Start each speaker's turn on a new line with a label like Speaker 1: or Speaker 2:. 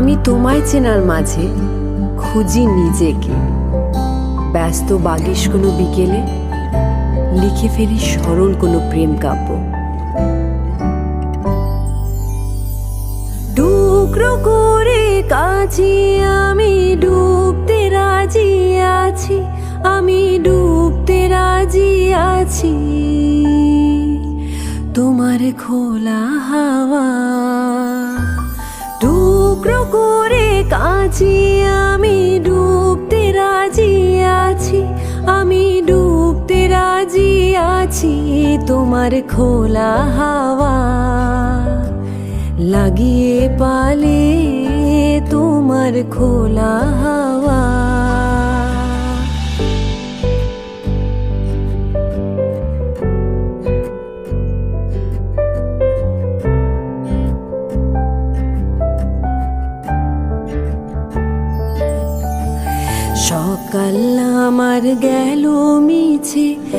Speaker 1: আমি তোমায় চেনার মাঝে খুঁজি নিজেকে। ব্যস্ত বাগিশ কোনো বিকেলে লিখে ফেলি সরল কোনো প্রেম কাব্য। টুকরো করে কাছে আমি ডুবতে রাজি আছি, আমি ডুবতে রাজি আছি তোমার খোলা হাওয়া। টুকরো করে কাছে আমি ডুবতে রাজি আছি, আমি ডুবতে রাজি আছি তোমার খোলা হাওয়া। লাগিয়ে পালে তোমার খোলা হাওয়া। সকাল আমার গেল মিছে